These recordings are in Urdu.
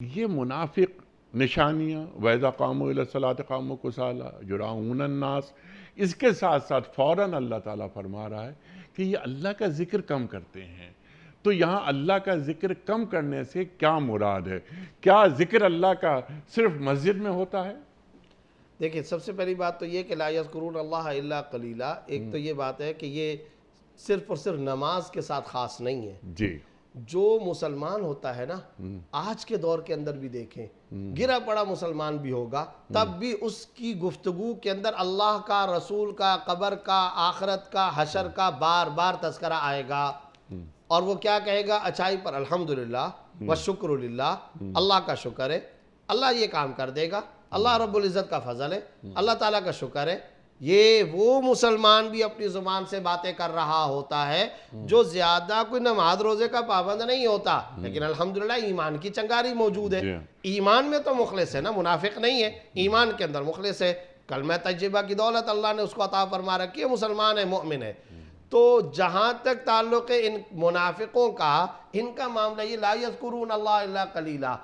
یہ منافق نشانیاں وَإِذَا قَامُوا إِلَى الصَّلَاةِ قَامُوا كُسَالَىٰ يُرَاءُونَ النَّاسَ، اس کے ساتھ ساتھ فوراً اللہ تعالیٰ فرما رہا ہے کہ یہ اللہ کا ذکر کم کرتے ہیں۔ تو یہاں اللہ کا ذکر کم کرنے سے کیا مراد ہے؟ کیا ذکر اللہ کا صرف مسجد میں ہوتا ہے؟ دیکھیں، سب سے پہلی بات تو یہ کہ لا یذکرون اللہ الا قلیلا، ایک تو یہ بات ہے کہ یہ صرف اور صرف نماز کے ساتھ خاص نہیں ہے۔ جی، جو مسلمان ہوتا ہے نا، آج کے دور کے اندر بھی دیکھیں، گرا پڑا مسلمان بھی ہوگا، تب بھی اس کی گفتگو کے اندر اللہ کا، رسول کا، قبر کا، آخرت کا، حشر کا بار بار تذکرہ آئے گا، اور وہ کیا کہے گا؟ اچھائی پر الحمدللہ والشکر للہ، اللہ کا شکر ہے، اللہ یہ کام کر دے گا، اللہ رب العزت کا فضل ہے، اللہ تعالیٰ کا شکر ہے۔ یہ وہ مسلمان بھی اپنی زبان سے باتیں کر رہا ہوتا ہے جو زیادہ کوئی نماز روزے کا پابند نہیں ہوتا، لیکن الحمدللہ ایمان کی چنگاری موجود ہے۔ ایمان میں تو مخلص ہے نا، منافق نہیں ہے، ایمان کے اندر مخلص ہے، کلمہ طیبہ کی دولت اللہ نے اس کو عطا فرما رکھی ہے، مسلمان ہے، مومن ہے۔ تو جہاں تک تعلق ہے ان منافقوں کا، ان کا معاملہ یہ لا یذکرون اللہ الا قلیلا،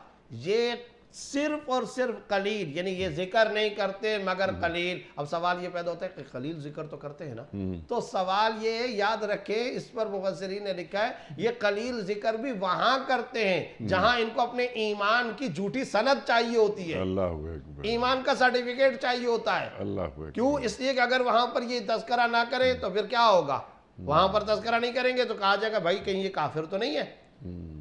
یہ صرف اور صرف قلیل، یعنی یہ ذکر نہیں کرتے مگر قلیل۔ اب سوال یہ پیدا ہوتا ہے کہ قلیل ذکر تو کرتے ہیں نا، تو سوال یہ یاد رکھیں، اس پر مفسرین نے لکھا ہے یہ قلیل ذکر بھی وہاں کرتے ہیں جہاں ان کو اپنے ایمان کی جھوٹی سند چاہیے ہوتی ہے، اللہ اکبر، ایمان کا سرٹیفکیٹ چاہیے ہوتا ہے۔ اللہ اکبر۔ کیوں؟ اس لیے کہ اگر وہاں پر یہ تذکرہ نہ کریں تو پھر کیا ہوگا؟ وہاں پر تذکرہ نہیں کریں گے تو کہا جائے گا بھائی کہیں یہ کافر تو نہیں ہے،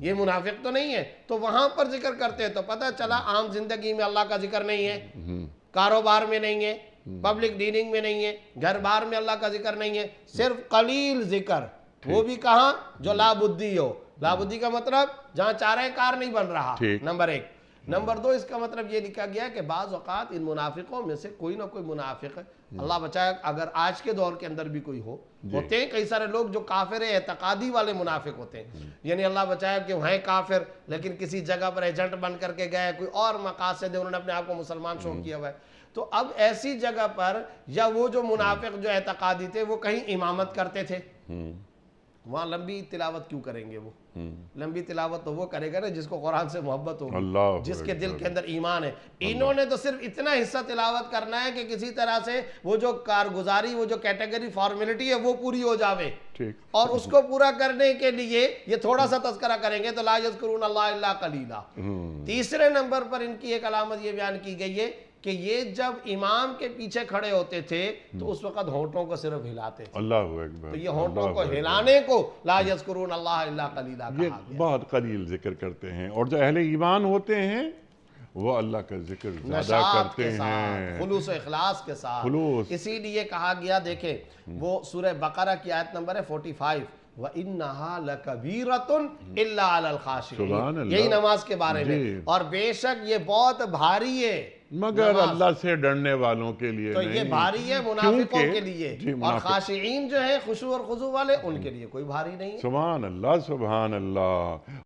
یہ منافق تو نہیں ہے، تو وہاں پر ذکر کرتے ہیں تو پتہ چلا عام زندگی میں اللہ کا ذکر نہیں ہے، کاروبار میں نہیں ہے، پبلک ڈیلنگ میں نہیں ہے، گھر بار میں اللہ کا ذکر نہیں ہے، صرف قلیل ذکر، وہ بھی کہاں؟ جو لا بدی ہو۔ لا بدی کا مطلب جہاں چارہ کار نہیں بن رہا، نمبر ایک۔ نمبر دو، اس کا مطلب یہ لکھا گیا کہ بعض اوقات ان منافقوں میں سے کوئی نہ کوئی منافق ہے، اللہ بچائے اگر آج کے دور کے اندر بھی کوئی ہوتے ہیں کئی سارے لوگ جو کافر اعتقادی والے منافق ہوتے ہیں، یعنی اللہ بچائے کہ وہ ہیں کافر لیکن کسی جگہ پر ایجنٹ بن کر کے گئے، کوئی اور مقاصد ہے، انہوں نے اپنے آپ کو مسلمان شو کیا ہوا ہے۔ تو اب ایسی جگہ پر یا وہ جو منافق جو اعتقادی تھے وہ کہیں امامت کرتے تھے، وہاں لمبی تلاوت کیوں کریں گے؟ وہ لمبی تلاوت تو وہ کرے گا نا جس کو قرآن سے محبت ہوگی، جس کے دل کے اندر ایمان ہے۔ انہوں نے تو صرف اتنا حصہ تلاوت کرنا ہے کہ کسی طرح سے وہ جو کارگزاری، وہ جو کیٹیگری فارمیلٹی ہے وہ پوری ہو جاوے، اور اس کو پورا کرنے کے لیے یہ تھوڑا سا تذکرہ کریں گے تو لا یذکرون اللہ الا قلیلا۔ تیسرے نمبر پر ان کی ایک علامت یہ بیان کی گئی ہے کہ یہ جب امام کے پیچھے کھڑے ہوتے تھے تو اس وقت ہونٹوں کو صرف ہلاتے تھے، اللہ اکبر، تو یہ ہونٹوں کو ہلانے کو لا یذکرون اللہ الا قلیلا کہا گیا۔ یہ بہت قلیل ذکر کرتے ہیں، اور جو اہل ایمان ہوتے ہیں وہ اللہ کا ذکر زیادہ نشاط کرتے کے ساتھ، ہیں، خلوص و اخلاص کے ساتھ۔ خلوص۔ اسی لیے کہا گیا، دیکھیں وہ سورہ بقرہ کی آیت نمبر ہے 45، وَإِنَّهَا لَكَبِيرَةٌ إِلَّا عَلَى الْخَاشِعِينَ، یہی نماز کے بارے میں، اور بے شک یہ بہت بھاری ہے مگر اللہ سے ڈرنے والوں کے لیے تو نہیں، یہ بھاری ہے منافقوں کے لیے، اور منافق، خاشعین جو ہیں خشوع اور خضوع والے، ان کے لیے کوئی بھاری نہیں ہے۔ سبحان اللہ، سبحان اللہ۔